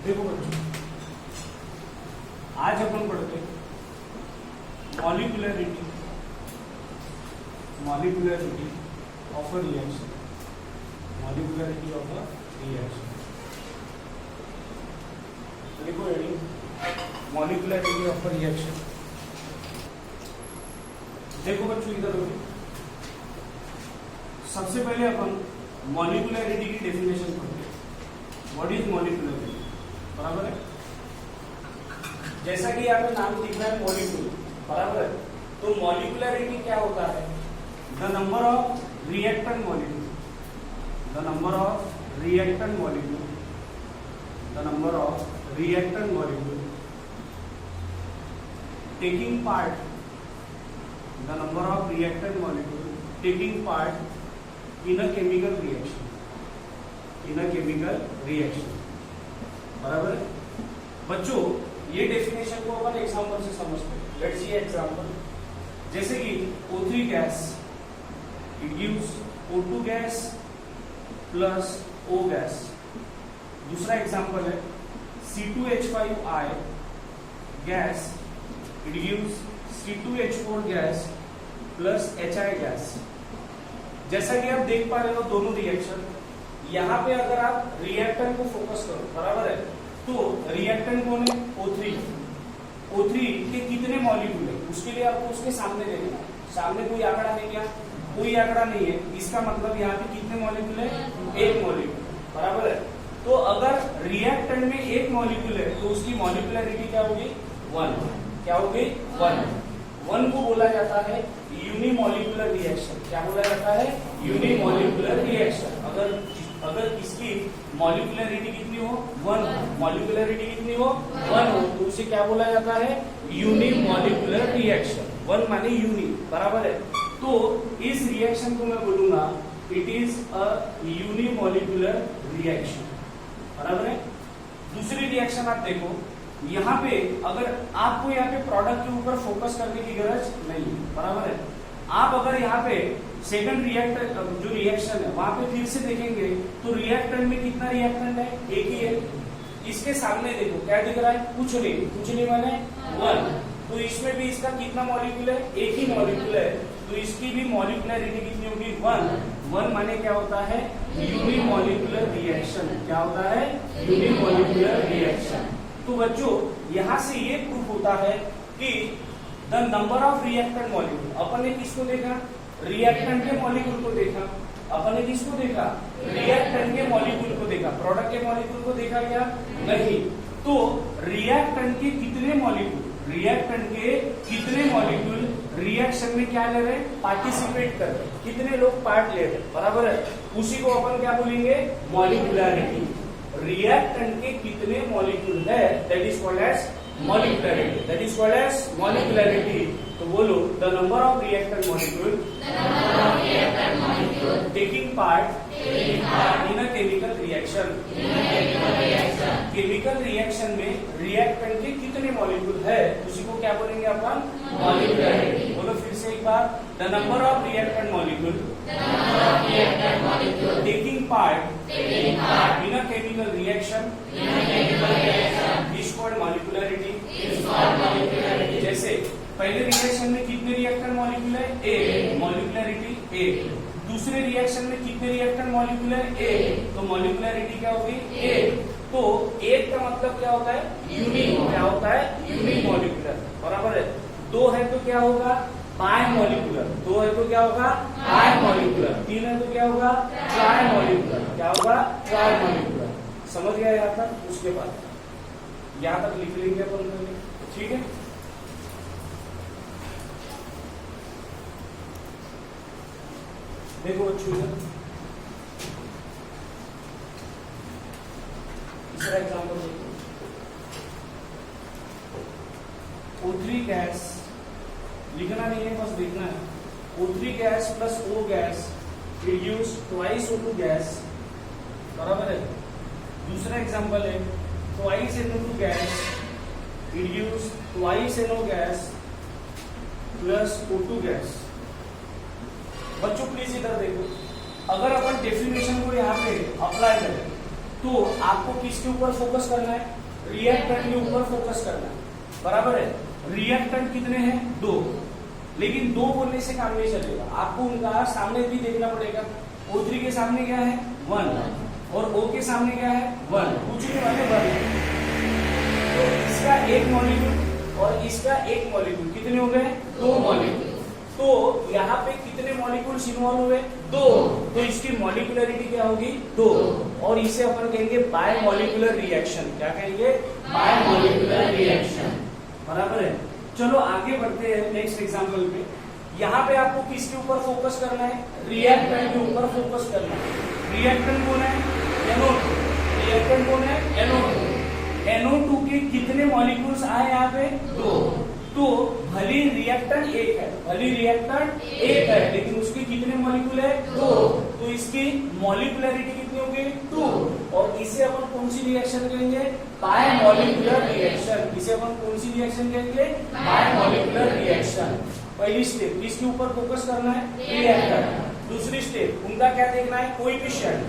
देखो बच्चों, आज अपन पढ़ते molecularity of a reaction. Molecularity of a reaction, देखो ready, molecularity of a reaction. देखो बच्चों इधर हो, सबसे पहले अपन मॉलिक्यूलरिटी की डेफिनेशन पढ़ते हैं। व्हाट इज मॉलिक्यूलरिटी, बराबर है। जैसा कि यहाँ पे नाम दिख रहा है मॉलिक्यूल, बराबर है। तो मॉलिक्यूलरिटी क्या होता है? The number of reactant molecule, the number of reactant molecule, the number of reactant molecule taking part, the number of reactant molecule taking part in a chemical reaction, in a chemical reaction, बराबर है। बच्चों ये definition को अपन example से समझते हैं। Let's see example, जैसे कि O3 gas, it gives O2 gas plus O gas. दूसरा एग्जांपल है C2H5I gas, it gives C2H4 gas plus HI gas. जैसा कि आप देख पा रहे हो दोनों रिएक्शन, यहाँ पे अगर आप रिएक्टेंट को फोकस करो, बराबर है, तो रिएक्टेंट कौन है? O3। O3 के कितने मॉलिक्यूल है उसके लिए आपको उसके सामने देखना है। सामने कोई आंकड़ा है क्या? कोई आंकड़ा नहीं है। इसका मतलब यहाँ पे कितने मॉलिक्यूल है? एक मॉलिक्यूल, बराबर है। तो अगर रिएक्टेंट में एक मॉलिक्यूल है तो उसकी मॉलिक्यूलरिटी क्या होगी? 1। क्या होगी? 1 को बोला जाता है यूनिमॉलिक्यूलर रिएक्शन। क्या बोला जाता है? Unimolecular reaction. अगर इसकी मॉलिक्यूलरिटी कितनी हो? 1। मॉलिक्यूलरिटी कितनी हो? 1 हो, तो उसे क्या बोला जाता है? Unimolecular reaction. 1 माने यूनि, बराबर है। तो इस रिएक्शन को मैं बोलूंगा it is a unimolecular reaction, बराबर है। दूसरी रिएक्शन आप देखो, यहाँ पे अगर आपको यहाँ पे प्रोडक्ट के ऊपर फोकस करने की गरज नहीं है, बराबर है। आप अगर यहाँ पे सेकंड रिएक्टेंट जो रिएक्शन है वहां पे फिर से देखेंगे तो रिएक्टेंट में कितना रिएक्टेंट है? एक ही है। इसके सामने देखो क्या दिख रहा है? कुछ नहीं माने 1। तो इसमें भी इसका कितना मॉलिक्यूल है? एक ही मॉलिक्यूल है। तो इसकी भी मॉलिक्यूलरिटी कितनी होगी? 1 माने क्या होता है? Unimolecular reaction. क्या होता है? Unimolecular reaction. तो बच्चों यहां से ये प्रूफ होता है कि the number of reactant molecule, अपन ने किसको देखा? रिएक्टेंट के मॉलिक्यूल को देखा। अपन ने किसको देखा? रिएक्टेंट के मॉलिक्यूल को देखा। प्रोडक्ट के मॉलिक्यूल को देखा क्या? नहीं। तो रिएक्टेंट के कितने मॉलिक्यूल, रिएक्टेंट के कितने मॉलिक्यूल रिएक्शन में क्या ले रहे हैं? पार्टिसिपेट कर रहे हैं। कितने लोग पार्ट ले रहे हैं, बराबर है। उसी को अपन क्या बोलेंगे? मॉलिक्यूलरिटी। रिएक्टेंट के कितने मॉलिक्यूल है, that is called as molecularity. That is called as molecularity. तो बोलो the number of reactant molecule taking part in a chemical reaction. Chemical reaction में रिएक्टेंट के कितने मॉलिक्यूल है उसी को क्या बोलेंगे अपन? मॉलिक्यूलरिटी। बोलो फिर से एक बार, the number of reactant molecule taking part in a chemical reaction is called molecularity। जैसे पहले रिएक्शन में कितने रिएक्टेंट मॉलिक्यूल है? एक। मॉलिक्यूलरिटी 1। दूसरे रिएक्शन में कितने रिएक्टेंट मॉलिक्यूल है? 1। तो मॉलिक्यूलरिटी क्या होगी? 1। तो 1 का मतलब क्या होता है? यूनि। क्या होता है? यूनिमॉलिक्यूलर, बराबर है। 2 है तो क्या होगा? Bye molecular. 2 है तो क्या होगा? Bye molecular. 3 है तो क्या होगा? Try molecular. क्या होगा? Try molecular. समझ गया यहाँ तक? उसके बाद यहाँ तक लिख लेंगे अपन पहले, ठीक है। देखो बच्चों तीसरा एग्जाम्पल देखो, O3 गैस, लिखना नहीं है बस देखना है। O3 gas plus O gas it gives twice O2 gas, बराबर है। दूसरा एग्जांपल है twice NO2 gas it gives twice NO gas plus O2 gas. बच्चों प्लीज इधर देखो, अगर अपन डेफिनेशन को यहाँ पे अप्लाई करें तो आपको किसके ऊपर फोकस करना है? रिएक्टेंट के ऊपर फोकस करना है, बराबर है। रिएक्टेंट कितने हैं? 2, लेकिन 2 बोलने से काम नहीं चलेगा, आपको उनका सामने भी देखना पड़ेगा। O3 के सामने क्या है? 1, और O के सामने क्या है? 1, कुछ नहीं वाले 1। तो इसका एक मॉलिक्यूल और इसका एक मॉलिक्यूल कितने हो गए? 2 मॉलिक्यूल। तो यहाँ पे कितने मॉलिक्यूल्स इन्वॉल्व हुए? 2। तो इसकी मॉलिक्यूलरिटी क्या होगी? 2, और इसे अपन कहेंगे बाय मॉलिक्यूलर रिएक्शन। क्या कहेंगे? बाय मॉलिक्यूलर रिएक्शन, बराबर है। चलो आगे बढ़ते हैं नेक्स्ट एग्जांपल पे। यहाँ पे आपको किसके ऊपर फोकस करना है? रिएक्टेंट के ऊपर फोकस करना है। रिएक्टेंट कौन है? NO2। रिएक्टेंट कौन है? NO2। NO2 के कितने मॉलिक्यूल्स आए यहाँ पे? 2। तो भली रिएक्टेंट एक है, भली रिएक्टेंट एक है, लेकिन उसके कितने मॉलिक्यूल है? 2। तो इसकी मॉलिक्यूलरिटी कितनी होगी? 2, और इसे अपन कौन सी रिएक्शन कहेंगे? Bye molecular reaction. इसे अपन कौन सी रिएक्शन कहेंगे? Bye molecular reaction. पहली स्टेप किसके ऊपर फोकस करना है? रिएक्टेंट। दूसरी स्टेप उनका क्या देखना है? कोएफिशिएंट।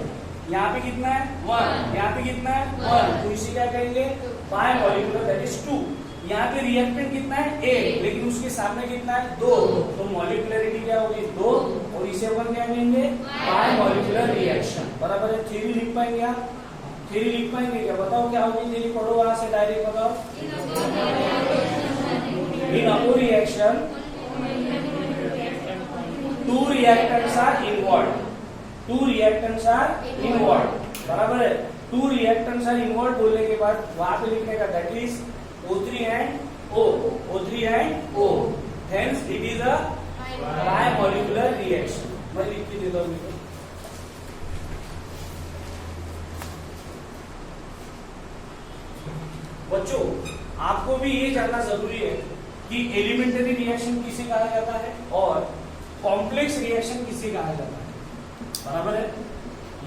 यहाँ पे कितना है? 1, यहाँ पे कितना है? 1, तो इसे क्या कहेंगे? Bye molecular, that is 2। यहाँ पे रिएक्टेंट कितना है? 1, लेकिन उसके सामने कितना है? 2, तो मॉलिक्यूलरिटी क्या होगी? 2, और इसे अपन क्या कहेंगे? बाय मॉलिक्यूलर रिएक्शन, बराबर है। थ्योरी लिख पाएंगे आप? थ्योरी लिख पाएंगे क्या? बताओ क्या होगी थ्योरी, पढ़ो वहां से डायरेक्ट बताओ। इन a reaction 2 reactants are involved, 2 reactants are involved, बराबर है। 2 reactants are involved बोलने के बाद वहां पे लिखने का that is O3 and O, O3 and O, hence it is a bimolecular reaction। मैं लिख के देता हूँ। बच्चों आपको भी ये जानना जरूरी है कि एलिमेंटरी रिएक्शन किसे कहा जाता है और कॉम्प्लेक्स रिएक्शन किसे कहा जाता है, बराबर है।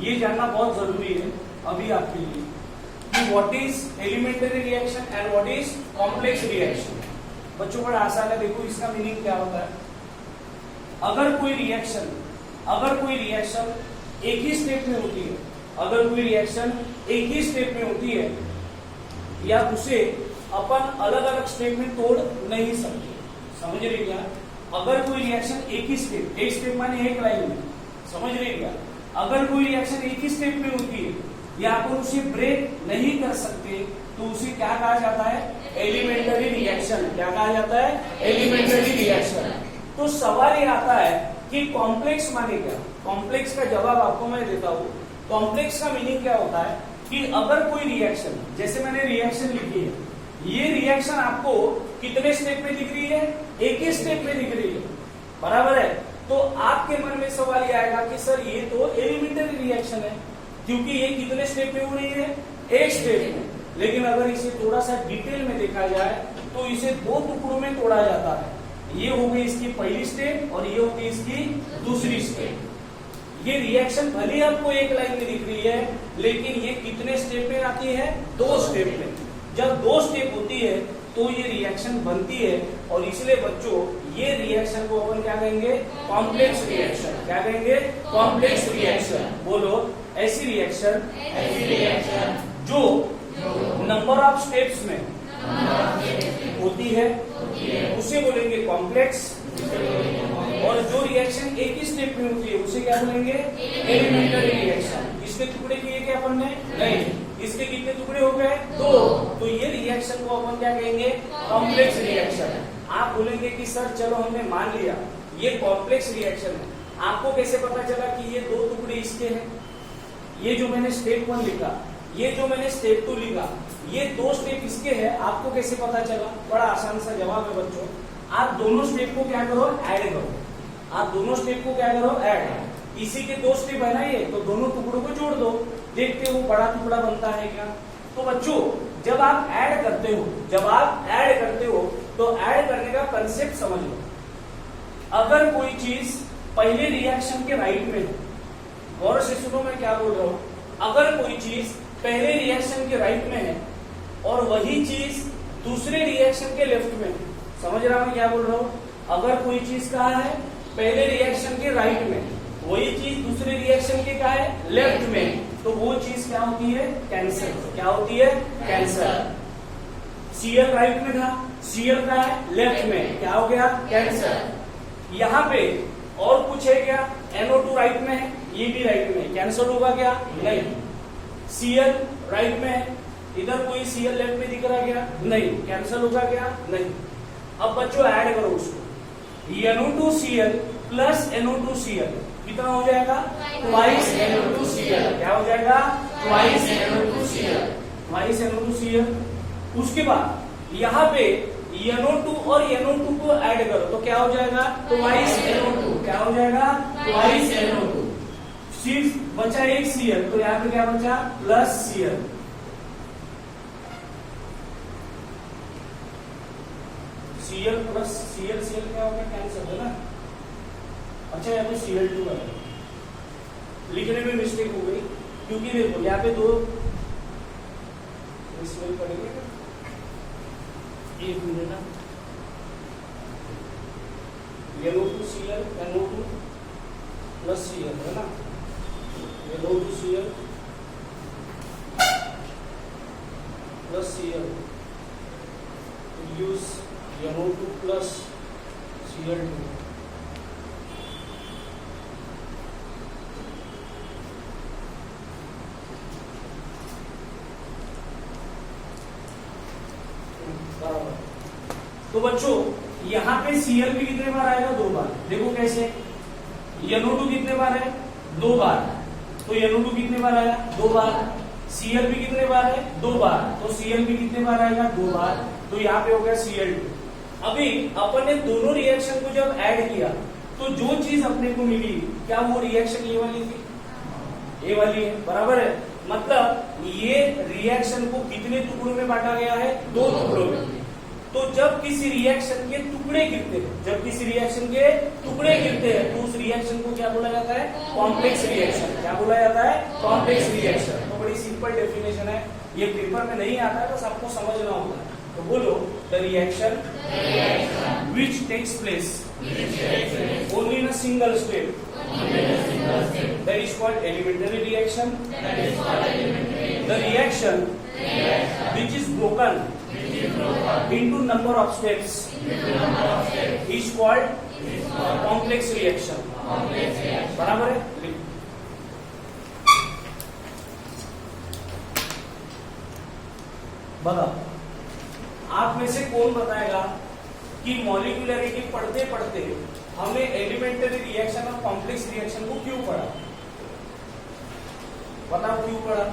ये जानना बहुत जरूरी है अभी आपके लिए कि what is elementary reaction and what is complex reaction. बच्चों बड़ा आसान है, देखो इसका मीनिंग क्या होता है। अगर कोई रिएक्शन एक ही स्टेप में होती है, अगर कोई रिएक्शन एक ही स्टेप में होती है, या उसे अपन अलग अलग स्टेप में तोड़ नहीं सकते, समझ रहे क्या? अगर कोई रिएक्शन एक स्टेप माने एक लाइन में, समझ रहे क्या? अगर कोई रिएक्शन एक ही स्टेप में होती है या अपन उसे ब्रेक नहीं कर सकते, तो उसे क्या कहा जाता है? Elementary reaction. क्या कहा जाता है? Elementary reaction. तो सवाल ये आता है कि कॉम्प्लेक्स माने क्या? कॉम्प्लेक्स का जवाब आपको मैं देता हूँ। कॉम्प्लेक्स का मीनिंग क्या होता है कि अगर कोई रिएक्शन, जैसे मैंने रिएक्शन लिखी है, ये रिएक्शन आपको कितने स्टेप में दिख रही है? एक ही स्टेप में दिख रही है, बराबर है। तो आपके मन में सवाल ये आएगा कि सर ये तो एलिमेंटरी रिएक्शन है, क्योंकि ये कितने स्टेप में हो रही है? एक स्टेप में। लेकिन अगर इसे थोड़ा सा डिटेल में देखा जाए तो इसे 2 टुकड़ों में तोड़ा जाता है। ये हो गई इसकी पहली स्टेप और ये हो गई इसकी दूसरी स्टेप। ये रिएक्शन भले आपको एक लाइन में दिख रही है, लेकिन ये कितने स्टेप में आती है? 2 स्टेप में। जब 2 स्टेप होती है तो ये रिएक्शन बनती है, और इसलिए बच्चों ये रिएक्शन को अपन क्या कहेंगे? Complex reaction. क्या कहेंगे? Complex reaction. बोलो, ऐसी रिएक्शन जो नंबर ऑफ स्टेप्स में होती है उसे बोलेंगे कॉम्प्लेक्स, और जो रिएक्शन एक ही स्टेप में होती है उसे क्या बोलेंगे? Elementary reaction. इसके टुकड़े किए क्या अपन ने? नहीं। इसके कितने टुकड़े हो गए? 2। तो ये रिएक्शन को अपन क्या कहेंगे? Complex reaction. आप बोलेंगे कि सर चलो हमने मान लिया ये कॉम्प्लेक्स रिएक्शन है, आपको कैसे पता चला कि ये 2 टुकड़े इसके हैं? ये जो मैंने स्टेप 1 लिखा, ये जो मैंने स्टेप 2 लिखा, ये 2 स्टेप इसके हैं, आपको कैसे पता चला? बड़ा आसान सा जवाब है बच्चों। आप दोनों स्टेप को क्या करो? ऐड करो। आप दोनों स्टेप को क्या करो? ऐड। इसी के 2 स्टेप है ना ये, तो दोनों टुकड़ों को जोड़ दो, देखते हो बड़ा टुकड़ा बनता है क्या। तो बच्चों जब आप ऐड करते हो तो ऐड करने का कंसेप्ट समझ लो। अगर कोई चीज पहले रिएक्शन के राइट में है, गौर से सुनो मैं क्या बोल रहा हूं, अगर कोई चीज पहले रिएक्शन के राइट में है और वही चीज दूसरे रिएक्शन के लेफ्ट में है, समझ रहा मैं क्या बोल रहा हूं? अगर कोई चीज कहा है पहले रिएक्शन के राइट में, वही चीज दूसरे रिएक्शन के कहा है लेफ्ट में, तो वो चीज क्या होती है? कैंसर। क्या होती है? कैंसर। Cl राइट में था, Cl का है लेफ्ट में, क्या हो गया? कैंसर। यहाँ पे और कुछ है क्या? NO2 राइट में है, ये भी राइट में, कैंसर होगा क्या? नहीं। Cl राइट में है, इधर कोई Cl लेफ्ट में दिख रहा क्या? नहीं, कैंसर होगा क्या? नहीं। अब बच्चों ऐड करो उसको, NO2Cl प्लस NO2Cl कितना हो जाएगा? Twice NO2Cl। क्या हो जाएगा? Twice NO2Cl। Twice NO2Cl। उसके बाद यहाँ पे NO2 और NO2 को ऐड करो तो क्या हो जाएगा? Twice NO2। क्या हो जाएगा? Twice NO2। सिर्फ बचा एक Cl, तो यहाँ पे क्या बचा? Plus Cl। Cl plus Cl क्या हो गया? कैंसर है ना। अच्छा यहाँ पे Cl2 है, लिखने में मिस्टेक हो गई, क्योंकि देखो यहाँ पे दो स्मेल पड़ेंगे। एक मिनट ना, NO2Cl NO2 प्लस Cl है ना, NO2Cl plus Cl use NO2 plus Cl2। तो बच्चों यहाँ पे Cl भी कितने बार आएगा? 2 बार। देखो कैसे, NO2 कितने बार है? 2 बार। तो NO2 कितने बार आया? 2 बार। Cl भी कितने बार है? 2 बार। तो Cl भी कितने बार आएगा? 2 बार। तो यहाँ पे हो गया Cl2। अभी अपन ने दोनों रिएक्शन को जब ऐड किया तो जो चीज अपने को मिली, क्या वो रिएक्शन ये वाली थी? ये वाली है, बराबर है। मतलब ये रिएक्शन को कितने टुकड़ों में बांटा गया है? 2 टुकड़ों में। तो जब किसी रिएक्शन के टुकड़े गिरते हैं, जब किसी रिएक्शन के टुकड़े गिरते हैं तो उस रिएक्शन को क्या बोला जाता है? Complex reaction. क्या बोला जाता है? Complex reaction. तो बड़ी सिंपल डेफिनेशन है, ये पेपर में नहीं आता है, बस आपको समझना होता है। तो बोलो, the reaction which takes place only in a single step that is called elementary reaction. The reaction which is broken into number of steps is called complex reaction. बराबर है? बताओ, आप में से कौन बताएगा कि मॉलिक्यूलरिटी पढ़ते पढ़ते हमने एलिमेंटरी रिएक्शन और कॉम्प्लेक्स रिएक्शन को क्यों पढ़ा? बताओ क्यों पढ़ा?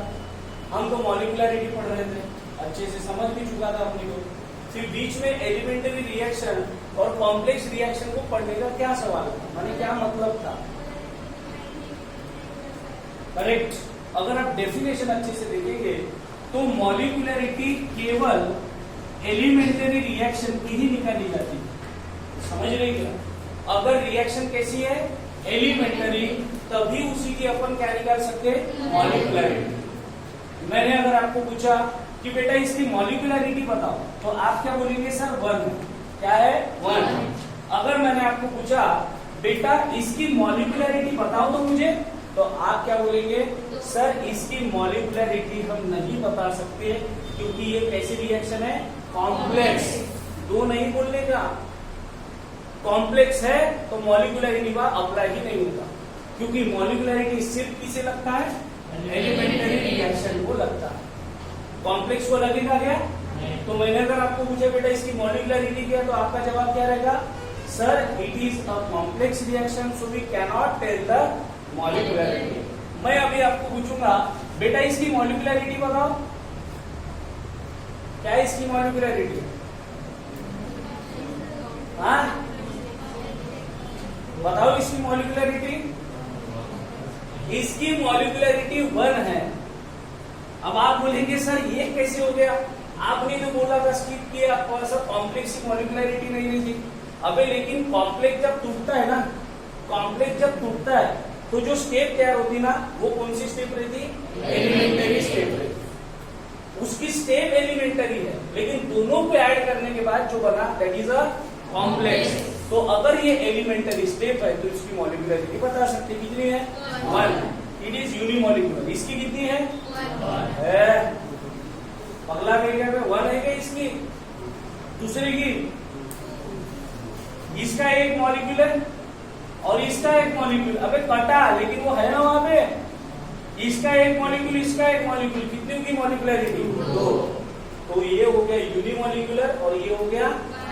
हम तो मॉलिक्यूलरिटी पढ़ रहे थे, अच्छे से समझ भी चुका था अपने को, फिर बीच में एलिमेंटरी रिएक्शन और कॉम्प्लेक्स रिएक्शन को पढ़ने का क्या सवाल था? माने क्या मतलब था? करेक्ट। अगर आप डेफिनेशन अच्छे से देखेंगे तो मॉलिक्यूलरिटी केवल एलिमेंटरी रिएक्शन की ही निकाली जाती है। समझ रहे क्या? अगर रिएक्शन कैसी है? एलिमेंटरी, तभी उसी की अपन क्या निकाल सकते हैं? मॉलिक्यूलरिटी। मैंने अगर आपको पूछा कि बेटा इसकी मॉलिक्यूलरिटी बताओ, तो आप क्या बोलेंगे? सर 1। क्या है? 1। अगर मैंने आपको पूछा बेटा इसकी मॉलिक्यूलरिटी बताओ तो मुझे, तो आप क्या बोलेंगे? सर इसकी मॉलिक्यूलरिटी हम नहीं बता सकते क्योंकि ये कैसी रिएक्शन है? कॉम्प्लेक्स। 2 नहीं बोलने का, कॉम्प्लेक्स है तो मॉलिक्यूलरिटी का अप्लाई ही नहीं होगा, क्योंकि मॉलिक्यूलरिटी सिर्फ किसे लगता है? एलिमेंटरी रिएक्शन को लगता है। कॉम्प्लेक्स को लगेगा क्या? तो मैंने अगर आपको पूछा बेटा इसकी मॉलिक्यूलरिटी क्या, तो आपका जवाब क्या रहेगा? Sir it is a complex reaction so we can not tell the molecularity. मैं अभी आपको पूछूंगा बेटा इसकी मॉलिक्यूलरिटी बताओ, क्या है इसकी मॉलिक्यूलरिटी? हाँ बताओ इसकी मॉलिक्यूलरिटी। इसकी मॉलिक्यूलरिटी 1 है। अब आप बोलेंगे सर ये कैसे हो गया? आपने तो बोला था स्किप किया, सर कॉम्प्लेक्स की मॉलिक्यूलरिटी नहीं रहती। अबे लेकिन कॉम्प्लेक्स जब टूटता है ना, कॉम्प्लेक्स जब टूटता है तो जो स्टेप तैयार होती ना, वो कौन सी स्टेप रहती? एलिमेंटरी स्टेप रहती। उसकी स्टेप एलिमेंटरी है, लेकिन दोनों को ऐड करने के बाद जो बना दैट इज अ कॉम्प्लेक्स। तो अगर ये एलिमेंटरी स्टेप है तो इसकी मॉलिक्यूलरिटी बता सकते कितनी है? 1। It is unimolecular. इसकी कितनी है? अगला एरिया में 1 है क्या इसकी? दूसरे की इसका एक मॉलिक्यूल है और इसका एक मॉलिक्यूल। अबे कटा, लेकिन वो है ना वहां पे। इसका एक मॉलिक्यूल, इसका एक मॉलिक्यूल, कितनी की मॉलिक्यूलरिटी? 2। तो ये हो गया यूनिमोलिकुलर और ये हो गया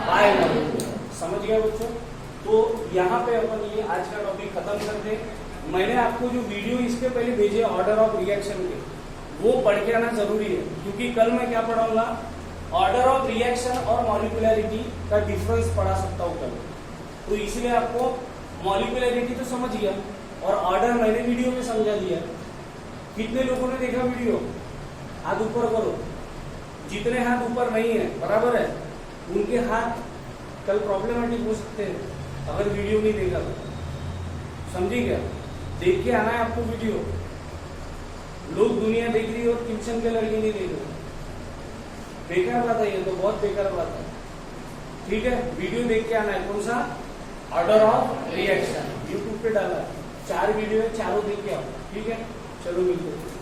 बायमोलिकुलर। समझ गए बच्चों? तो यहाँ पे अपन ये आज का टॉपिक खत्म करते। मैंने आपको जो वीडियो इसके पहले भेजे ऑर्डर ऑफ रिएक्शन के, वो पढ़ के आना जरूरी है, क्योंकि कल मैं क्या पढ़ाऊंगा, ऑर्डर ऑफ रिएक्शन और मॉलिक्यूलरिटी का डिफरेंस पढ़ा सकता हूँ कल। तो इसलिए आपको मॉलिक्यूलरिटी तो समझ गया और ऑर्डर मैंने वीडियो में समझा दिया। कितने लोगों ने देखा वीडियो? हाथ ऊपर करो। जितने हाथ ऊपर नहीं है, बराबर है, उनके हाथ कल प्रॉब्लमेटिक हो सकते हैं अगर वीडियो नहीं देखा तो। समझी क्या? देख के आना है आपको वीडियो। लोग दुनिया देख रही है और ट्यूशन के लड़के नहीं देख रहे। बेकार बात है ये तो, बहुत बेकार बात है। ठीक है, वीडियो देख के आना है। कौन सा? ऑर्डर ऑफ रिएक्शन यूट्यूब पे डाला है, 4 वीडियो है, चारों देख के आओ। ठीक है, चलो मिलते हैं।